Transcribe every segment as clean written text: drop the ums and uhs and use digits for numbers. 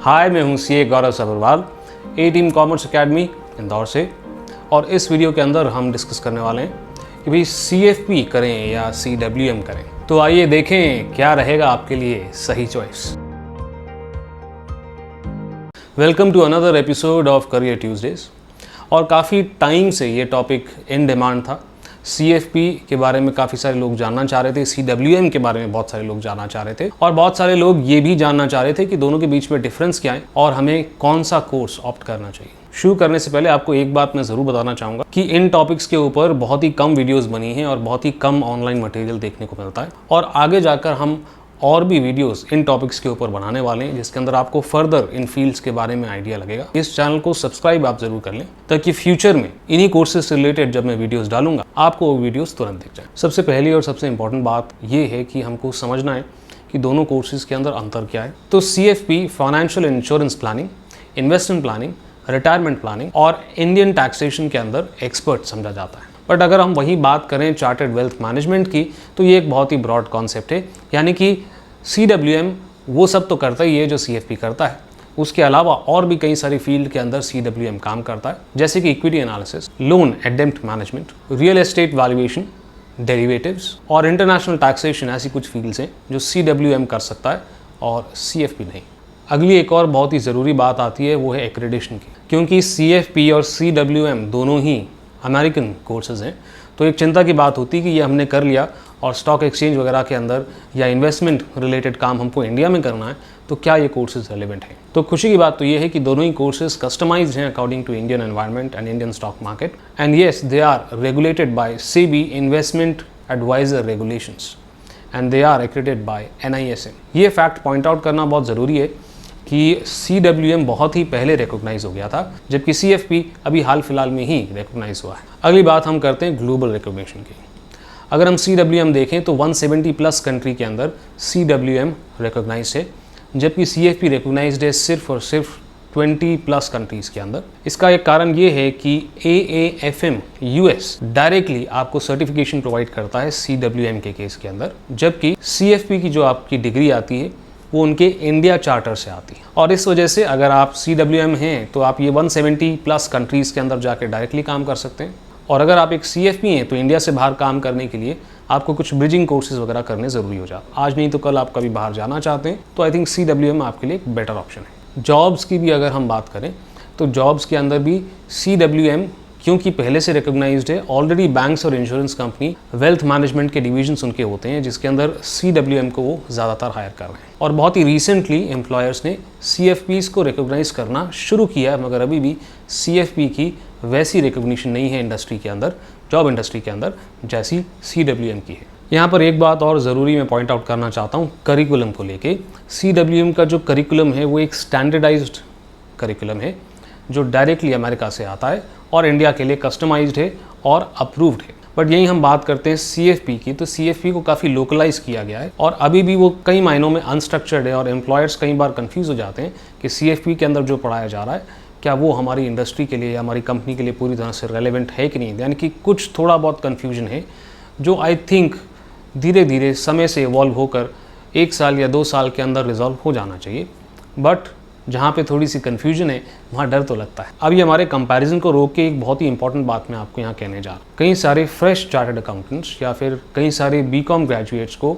हाय, मैं हूं सीए गौरव सब्रवाल, ए team commerce academy Indore से। और इस वीडियो के अंदर हम डिस्कस करने वाले हैं कि भाई CFP करें या CWM करें। तो आइए देखें क्या रहेगा आपके लिए सही choice. Welcome to another episode of career Tuesdays. और काफ़ी टाइम से ये टॉपिक इन डिमांड था। CFP के बारे में काफ़ी सारे लोग जानना चाह रहे थे, CWM के बारे में बहुत सारे लोग जानना चाह रहे थे, और बहुत सारे लोग ये भी जानना चाह रहे थे कि दोनों के बीच में डिफरेंस क्या है और हमें कौन सा कोर्स ऑप्ट करना चाहिए। शुरू करने से पहले आपको एक बात मैं ज़रूर बताना चाहूँगा कि इन टॉपिक्स के ऊपर बहुत ही कम वीडियोज़ बनी हैं और बहुत ही कम ऑनलाइन मटेरियल देखने को मिलता है, और आगे जाकर हम और भी वीडियोस इन टॉपिक्स के ऊपर बनाने वाले हैं जिसके अंदर आपको फर्दर इन फील्ड्स के बारे में आइडिया लगेगा। इस चैनल को सब्सक्राइब आप जरूर कर लें ताकि फ्यूचर में इन्हीं कोर्सेज से रिलेटेड जब मैं वीडियोस डालूंगा आपको वो वीडियोस तुरंत दिख जाए। सबसे पहली और सबसे इंपॉर्टेंट बात ये है कि हमको समझना है कि दोनों कोर्सेज के अंदर अंतर क्या है। तो CFP financial insurance planning, investment planning, retirement planning और इंडियन टैक्सेशन के अंदर एक्सपर्ट समझा जाता है। बट अगर हम वही बात करें चार्टर्ड वेल्थ मैनेजमेंट की, तो ये एक बहुत ही ब्रॉड कॉन्सेप्ट है। यानी कि CWM वो सब तो करता ही है जो CFP करता है, उसके अलावा और भी कई सारी फील्ड के अंदर CWM काम करता है, जैसे कि इक्विटी एनालिसिस, लोन एडेम्प्ट management, real estate valuation, derivatives और इंटरनेशनल टैक्सेशन। ऐसी कुछ फील्ड्स हैं जो CWM कर सकता है और CFP नहीं। अगली एक और बहुत ही ज़रूरी बात आती है, वो है एक्रेडिटेशन की। क्योंकि CFP और CWM दोनों ही अमेरिकन कोर्सेज हैं, तो एक चिंता की बात होती है कि ये हमने कर लिया और स्टॉक एक्सचेंज वगैरह के अंदर या इन्वेस्टमेंट रिलेटेड काम हमको इंडिया में करना है, तो क्या ये कोर्सेज रेलेवेंट हैं। तो खुशी की बात तो ये है कि दोनों ही कोर्सेज कस्टमाइज्ड हैं according to Indian environment and Indian stock market, and yes they are regulated by SEBI investment advisor regulations and they are accredited by NISM। ये फैक्ट पॉइंट आउट करना बहुत ज़रूरी है कि CWM बहुत ही पहले रिकॉग्नाइज हो गया था, जबकि CFP अभी हाल फिलहाल में ही रिकॉग्नाइज हुआ है। अगली बात हम करते हैं ग्लोबल रिकॉग्निशन की। अगर हम CWM देखें तो 170 प्लस कंट्री के अंदर CWM रिकॉग्नाइज है, जबकि CFP रिकॉग्नाइज्ड है सिर्फ और सिर्फ 20 प्लस कंट्रीज़ के अंदर। इसका एक कारण ये है कि AAFM US डायरेक्टली आपको सर्टिफिकेशन प्रोवाइड करता है CWM के केस के अंदर, जबकि CFP की जो आपकी डिग्री आती है वो उनके इंडिया चार्टर से आती है। और इस वजह से अगर आप CWM हैं तो आप ये 170 प्लस कंट्रीज़ के अंदर जाकर डायरेक्टली काम कर सकते हैं, और अगर आप एक CFP हैं तो इंडिया से बाहर काम करने के लिए आपको कुछ ब्रिजिंग कोर्सेज वगैरह करने ज़रूरी हो जाते हैं। आज नहीं तो कल आप कभी बाहर जाना चाहते हैं तो आई थिंक CWM आपके लिए एक बेटर ऑप्शन है। जॉब्स की भी अगर हम बात करें तो जॉब्स के अंदर भी CWM क्योंकि पहले से रिकॉग्नाइज्ड है, ऑलरेडी बैंक्स और इंश्योरेंस कंपनी वेल्थ मैनेजमेंट के डिविजन्स उनके होते हैं जिसके अंदर CWM को वो ज़्यादातर हायर कर रहे हैं। और बहुत ही रिसेंटली एम्प्लॉयर्स ने CFPs को रिकॉग्नाइज करना शुरू किया है, मगर अभी भी CFP की वैसी रिकॉग्निशन नहीं है इंडस्ट्री के अंदर, जॉब इंडस्ट्री के अंदर, जैसी CWM की है। यहाँ पर एक बात और ज़रूरी मैं पॉइंट आउट करना चाहता हूँ करिकुलम को लेके। CWM का जो करिकुलम है वो एक स्टैंडर्डाइज्ड करिकुलम है जो डायरेक्टली अमेरिका से आता है और इंडिया के लिए कस्टमाइज्ड है और अप्रूव्ड है। बट यही हम बात करते हैं CFP की, तो CFP को काफ़ी लोकलाइज किया गया है और अभी भी वो कई मायनों में अनस्ट्रक्चर्ड है, और एम्प्लॉयर्स कई बार कंफ्यूज हो जाते हैं कि CFP के अंदर जो पढ़ाया जा रहा है क्या वो हमारी इंडस्ट्री के लिए या हमारी कंपनी के लिए पूरी तरह से रेलेवेंट है कि नहीं। यानी कि कुछ थोड़ा बहुत कन्फ्यूजन है जो आई थिंक धीरे धीरे समय से इवॉल्व होकर 1 साल या 2 साल के अंदर रिजॉल्व हो जाना चाहिए। बट जहाँ पे थोड़ी सी कन्फ्यूजन है वहाँ डर तो लगता है। अभी हमारे कंपैरिजन को रोक के एक बहुत ही इंपॉर्टेंट बात मैं आपको यहाँ कहने जा रहा हूँ। कई सारे फ्रेश चार्टर्ड अकाउंटेंट्स या फिर कई सारे BCom ग्रेजुएट्स को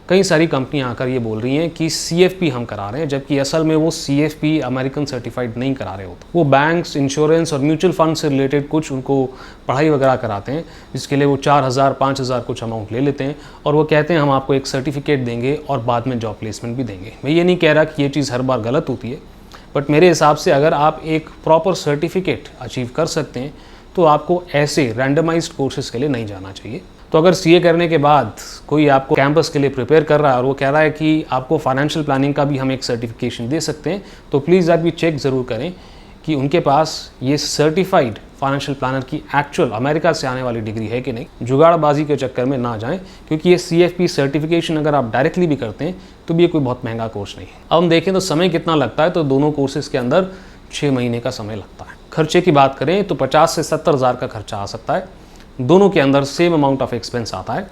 कई सारी कंपनियाँ आकर ये बोल रही हैं कि CFP हम करा रहे हैं, जबकि असल में वो CFP अमेरिकन सर्टिफाइड नहीं करा रहे होते। वो बैंक्स, इंश्योरेंस और म्यूचुअल फंड से रिलेटेड कुछ उनको पढ़ाई वगैरह कराते हैं, जिसके लिए वो 4,000 5,000 कुछ अमाउंट ले लेते हैं, और वो कहते हैं हम आपको एक सर्टिफिकेट देंगे और बाद में जॉब प्लेसमेंट भी देंगे। मैं ये नहीं कह रहा कि ये चीज़ हर बार गलत होती है, बट मेरे हिसाब से अगर आप एक प्रॉपर सर्टिफिकेट अचीव कर सकते हैं तो आपको ऐसे रैंडमाइज्ड कोर्सेज के लिए नहीं जाना चाहिए। तो अगर CA करने के बाद कोई आपको कैंपस के लिए प्रिपेयर कर रहा है और वो कह रहा है कि आपको फाइनेंशियल प्लानिंग का भी हम एक सर्टिफिकेशन दे सकते हैं, तो प्लीज़ आप ये चेक ज़रूर करें कि उनके पास ये सर्टिफाइड फाइनेंशियल प्लानर की एक्चुअल अमेरिका से आने वाली डिग्री है कि नहीं। जुगाड़बाजी के चक्कर में ना जाएं, क्योंकि ये CFP सर्टिफिकेशन अगर आप डायरेक्टली भी करते हैं तो भी ये कोई बहुत महंगा कोर्स नहीं है। अब हम देखें तो समय कितना लगता है, तो दोनों कोर्सेज़ के अंदर 6 महीने का समय लगता है। खर्चे की बात करें तो 50 से 70 हज़ार का खर्चा आ सकता है। दोनों के अंदर सेम अमाउंट ऑफ एक्सपेंस आता है।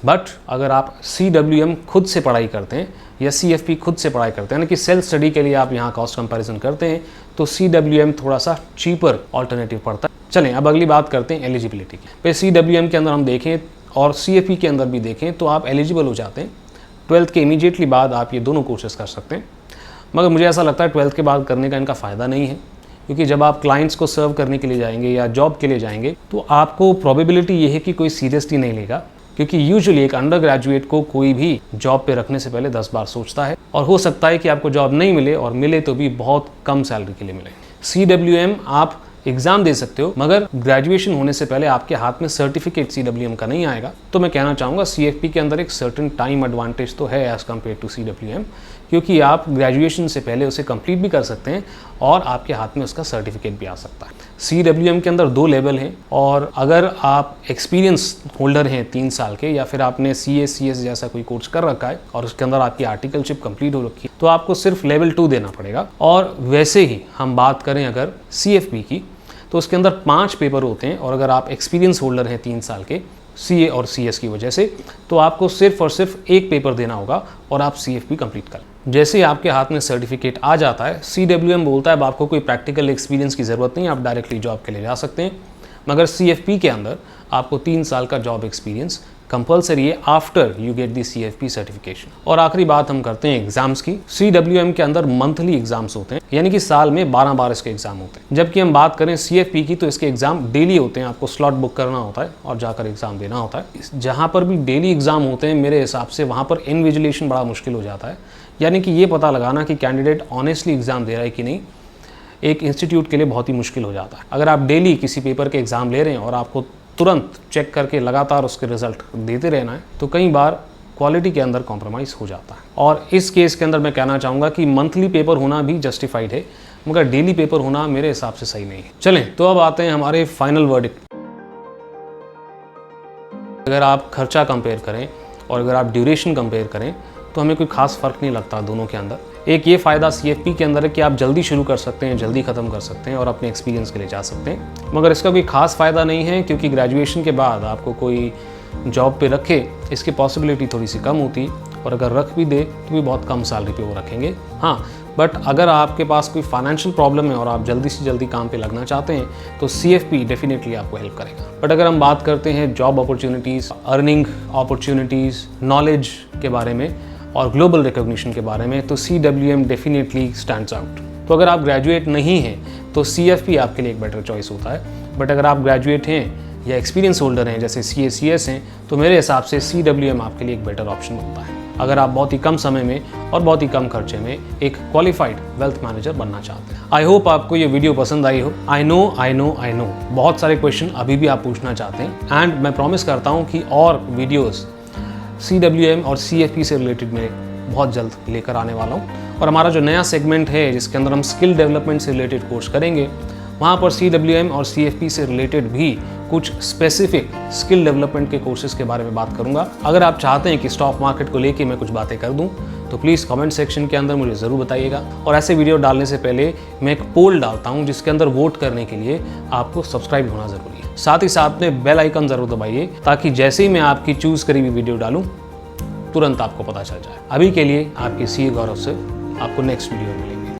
बट अगर आप CWM खुद से पढ़ाई करते हैं या CFP खुद से पढ़ाई करते हैं, यानी कि सेल्फ स्टडी के लिए आप यहाँ कॉस्ट कंपैरिजन करते हैं, तो CWM थोड़ा सा चीपर ऑल्टरनेटिव पड़ता है। चलें अब अगली बात करते हैं एलिजिबिलिटी की। फिर CWM के अंदर हम देखें और CFP के अंदर भी देखें तो आप एलिजिबल हो जाते हैं 12th के इमीडिएटली बाद आप ये दोनों कोर्सेज कर सकते हैं। मगर मुझे ऐसा लगता है 12th के बाद करने का इनका फ़ायदा नहीं है, क्योंकि जब आप क्लाइंट्स को सर्व करने के लिए जाएंगे या जॉब के लिए जाएंगे तो आपको प्रोबेबिलिटी ये है कि कोई सीरियसली नहीं लेगा, क्योंकि यूजुअली एक अंडर ग्रेजुएट को कोई भी जॉब पे रखने से पहले 10 बार सोचता है, और हो सकता है कि आपको जॉब नहीं मिले और मिले तो भी बहुत कम सैलरी के लिए मिले। CWM आप एग्जाम दे सकते हो, मगर ग्रेजुएशन होने से पहले आपके हाथ में सर्टिफिकेट CWM का नहीं आएगा। तो मैं कहना चाहूँगा CFP के अंदर एक सर्टेन टाइम एडवांटेज तो है एज़ कम्पेयर टू CWM, क्योंकि आप ग्रेजुएशन से पहले उसे कंप्लीट भी कर सकते हैं और आपके हाथ में उसका सर्टिफिकेट भी आ सकता है। CWM के अंदर 2 लेवल हैं, और अगर आप एक्सपीरियंस होल्डर हैं 3 साल के, या फिर आपने CA CS जैसा कोई कोर्स कर रखा है और उसके अंदर आपकी आर्टिकलशिप कंप्लीट हो रखी है, तो आपको सिर्फ लेवल 2 देना पड़ेगा। और वैसे ही हम बात करें अगर CFP की, तो उसके अंदर 5 पेपर होते हैं, और अगर आप एक्सपीरियंस होल्डर हैं 3 साल के CA और CS की वजह से, तो आपको सिर्फ और सिर्फ 1 पेपर देना होगा और आप CFP कंप्लीट कर। जैसे ही आपके हाथ में सर्टिफिकेट आ जाता है, CWM बोलता है अब आपको कोई प्रैक्टिकल एक्सपीरियंस की ज़रूरत नहीं, आप डायरेक्टली जॉब के लिए जा सकते हैं। मगर CFP के अंदर आपको 3 साल का जॉब एक्सपीरियंस कंपलसरी है after you get the CFP certification. और आखिरी बात हम करते हैं एग्जाम्स की। CWM के अंदर मंथली एग्जाम्स होते हैं, यानी कि साल में 12 बार इसके एग्जाम होते हैं, जबकि हम बात करें CFP की तो इसके एग्जाम डेली होते हैं। आपको स्लॉट बुक करना होता है और जाकर एग्जाम देना होता है। जहाँ पर भी डेली एग्जाम होते हैं मेरे हिसाब से वहाँ पर इनविजिलेशन बड़ा मुश्किल हो जाता है, यानी कि ये पता लगाना कि कैंडिडेट ऑनेस्टली एग्जाम दे रहा है कि नहीं, एक इंस्टीट्यूट के लिए बहुत ही मुश्किल हो जाता है। अगर आप डेली किसी पेपर के एग्ज़ाम ले रहे हैं और आपको तुरंत चेक करके लगातार उसके रिजल्ट देते रहना है, तो कई बार क्वालिटी के अंदर कॉम्प्रोमाइज़ हो जाता है। और इस केस के अंदर मैं कहना चाहूँगा कि मंथली पेपर होना भी जस्टिफाइड है, मगर डेली पेपर होना मेरे हिसाब से सही नहीं है। चलें तो अब आते हैं हमारे फाइनल वर्डिक्ट। अगर आप खर्चा कंपेयर करें और अगर आप ड्यूरेशन कंपेयर करें तो हमें कोई खास फ़र्क नहीं लगता दोनों के अंदर। एक ये फ़ायदा CFP के अंदर है कि आप जल्दी शुरू कर सकते हैं, जल्दी ख़त्म कर सकते हैं और अपने एक्सपीरियंस के लिए जा सकते हैं, मगर इसका कोई खास फ़ायदा नहीं है, क्योंकि ग्रेजुएशन के बाद आपको कोई जॉब पे रखे इसकी पॉसिबिलिटी थोड़ी सी कम होती, और अगर रख भी दे तो भी बहुत कम सैलरी पे वो रखेंगे। हाँ, बट अगर आपके पास कोई फाइनेंशियल प्रॉब्लम है और आप जल्दी से जल्दी काम पे लगना चाहते हैं तो CFP डेफिनेटली आपको हेल्प करेगा। बट अगर हम बात करते हैं job opportunities, earning opportunities, knowledge के बारे में और ग्लोबल रिकॉग्निशन के बारे में, तो CWM डेफिनेटली स्टैंड्स आउट। तो अगर आप ग्रेजुएट नहीं हैं तो CFP आपके लिए एक बेटर चॉइस होता है, बट अगर आप ग्रेजुएट हैं या एक्सपीरियंस होल्डर हैं जैसे CA CS हैं, तो मेरे हिसाब से CWM आपके लिए एक बेटर ऑप्शन होता है, अगर आप बहुत ही कम समय में और बहुत ही कम खर्चे में एक क्वालिफाइड वेल्थ मैनेजर बनना चाहते हैं। आई होप आपको ये वीडियो पसंद आई हो। आई नो बहुत सारे क्वेश्चन अभी भी आप पूछना चाहते हैं, एंड मैं प्रॉमिस करता हूँ कि और वीडियोज़ CWM और CFP से रिलेटेड मैं बहुत जल्द लेकर आने वाला हूँ। और हमारा जो नया सेगमेंट है जिसके अंदर हम स्किल डेवलपमेंट से रिलेटेड कोर्स करेंगे, वहाँ पर CWM और CFP से रिलेटेड भी कुछ स्पेसिफिक स्किल डेवलपमेंट के कोर्सेज के बारे में बात करूँगा। अगर आप चाहते हैं कि स्टॉक मार्केट को लेके मैं कुछ बातें कर दूँ तो प्लीज़ कमेंट सेक्शन के अंदर मुझे ज़रूर बताइएगा। और ऐसे वीडियो डालने से पहले मैं एक पोल डालता हूँ जिसके अंदर वोट करने के लिए आपको सब्सक्राइब होना ज़रूरी है। साथ ही साथ में बेल आइकन ज़रूर दबाइए ताकि जैसे ही मैं आपकी चूज़ करी हुई वीडियो डालूँ तुरंत आपको पता चल जाए। अभी के लिए आपके CA गौरव से आपको नेक्स्ट वीडियो में मिलेगा।